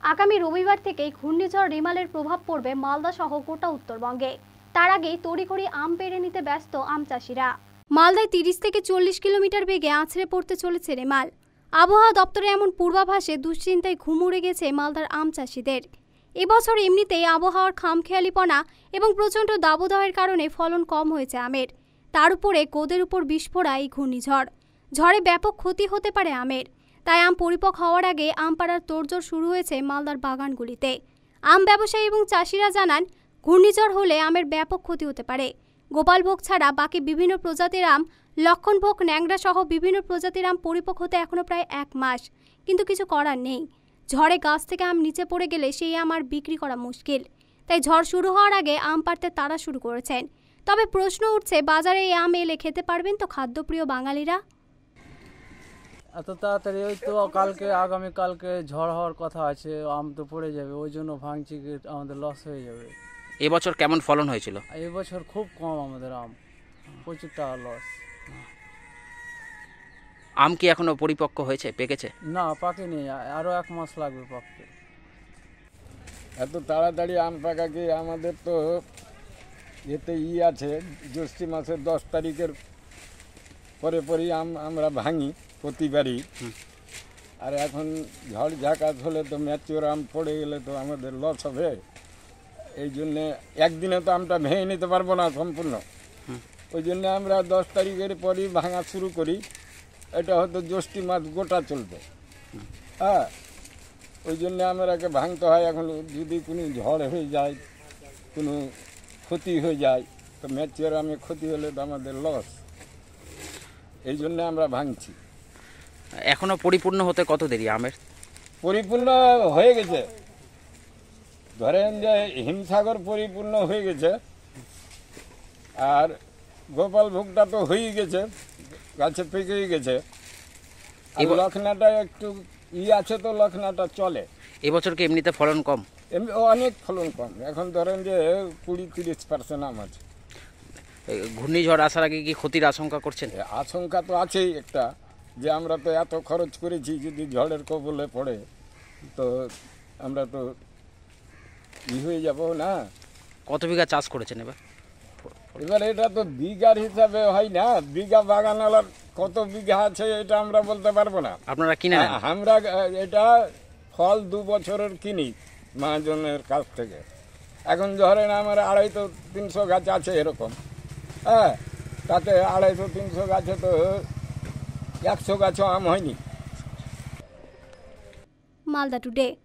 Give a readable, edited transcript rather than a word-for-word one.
আগামী রবিবার থেকেই ঘূর্ণিঝড় রিমালের প্রভাব পড়বে মালদা সহ গোটা উত্তরবঙ্গে। তার আগেই তড়িঘড়ি আম পেড়ে নিতে ব্যস্ত আম চাষিরা। মালদায় 30 থেকে 40 কিলোমিটার বেগে আছড়ে পড়তে চলেছে রেমাল। আবহাওয়া দপ্তরে এমন পূর্বাভাসে দুশ্চিন্তায় ঘুম উড়ে গেছে মালদার আম চাষিদের। এবছর এমনিতেই আবহাওয়ার খামখেয়ালিপনা এবং প্রচণ্ড দাবদাহের কারণে ফলন কম হয়েছে আমের। তার উপরে কোদের উপর বিস্ফোরা এই ঘূর্ণিঝড়। ঝড়ে ব্যাপক ক্ষতি হতে পারে আমের। তাই আম পরিপক্ব হওয়ার আগে আম পাড়ার তোড়জোড় শুরু হয়েছে মালদার বাগানগুলিতে। আম ব্যবসায়ী এবং চাষিরা জানান, ঘূর্ণিঝড় হলে আমের ব্যাপক ক্ষতি হতে পারে। গোপালভোগ ছাড়া বাকি বিভিন্ন প্রজাতির আম, লক্ষণভোগ, ন্যাংরা সহ বিভিন্ন প্রজাতির আম পরিপক্ব হতে এখনও প্রায় 1 মাস, কিন্তু কিছু করার নেই। ঝড়ে গাছ থেকে আম নিচে পড়ে গেলে সেই আম আর বিক্রি করা মুশকিল। তাই ঝড় শুরু হওয়ার আগে আম পাড়তে তাড়া শুরু করেছেন। তবে প্রশ্ন উঠছে, বাজারে এই আম এলে খেতে পারবেন তো খাদ্যপ্রিয় বাঙালিরা? এত তাড়াতাড়ি ওই তো কালকে আগামীকালকে ঝড় হওয়ার কথা আছে, আম তো পড়ে যাবে, ওই জন্য ভাঙছি, আমাদের লস হয়ে যাবে। এবছর কেমন ফলন হয়েছিল? এবছর খুব কম আমাদের আম, প্রচুর টাকা লস। আম কি এখনো পরিপক্ক হয়েছে, পেকেছে? না, পাকেনি, আরও 1 মাস লাগবে পাকতে। এত তাড়াতাড়ি আম পাকা কি আমাদের তো এতে আছে, জ্যৈষ্ঠী মাসের 10 তারিখের পরেই আমরা ভাঙি প্রতিবারই। আর এখন ঝড় ঝাঁকাত হলে তো ম্যাচিওর আম পড়ে গেলে তো আমাদের লস হবে। এই জন্যে একদিনে তো আমটা ভেঙে নিতে পারবো না সম্পূর্ণ। ওই জন্যে আমরা 10 তারিখের পরই ভাঙা শুরু করি। এটা হয়তো জ্যৈষ্ঠী মাস গোটা চলবে। হ্যাঁ, ওই জন্যে আমাকে ভাঙতে হয়। এখন যদি কোনো ঝড় হয়ে যায়, কোনো ক্ষতি হয়ে যায়, তো ম্যাচিওর আমে ক্ষতি হলে তো আমাদের লস। এই জন্য আমরা ভাঙছি। এখনো পরিপূর্ণ হতে কত দেরি আমের? পরিপূর্ণ হয়ে গেছে, ধরেন যে হিমসাগর পরিপূর্ণ হয়ে গেছে, আর গোপালভোগটা তো হয়েই গেছে, গাছে পেকেই গেছে। আর লখনাটা একটু আছে, তো লখনাটা চলে। এবছর কি এমনিতে ফলন কম? এমনি অনেক ফলন কম। এখন ধরেন যে 20-30% আম আছে। ঘূর্ণিঝড় আসার আগে কি ক্ষতির আশঙ্কা করছেন? আশঙ্কা তো আছেই একটা, যে আমরা তো এত খরচ করেছি, যদি ঝড়ের কবলে পড়ে তো আমরা তো হয়ে যাব না। কত বিঘা চাষ করেছেন এবার? এবার এটা তো বিঘার হিসাবে হয় না, বিঘা বাগানওয়ালার কত বিঘা আছে এটা আমরা বলতে পারবো না। আপনারা কিনে নেন? আমরা এটা ফল 2 বছরের কিনি মহাজনের কাছ থেকে। এখন ধরেন আমার 250-300 গাছ আছে এরকম। হ্যাঁ, তাতে 250-300 গাছে তো 100 গাছও আম হয়নি। মালদা টুডে।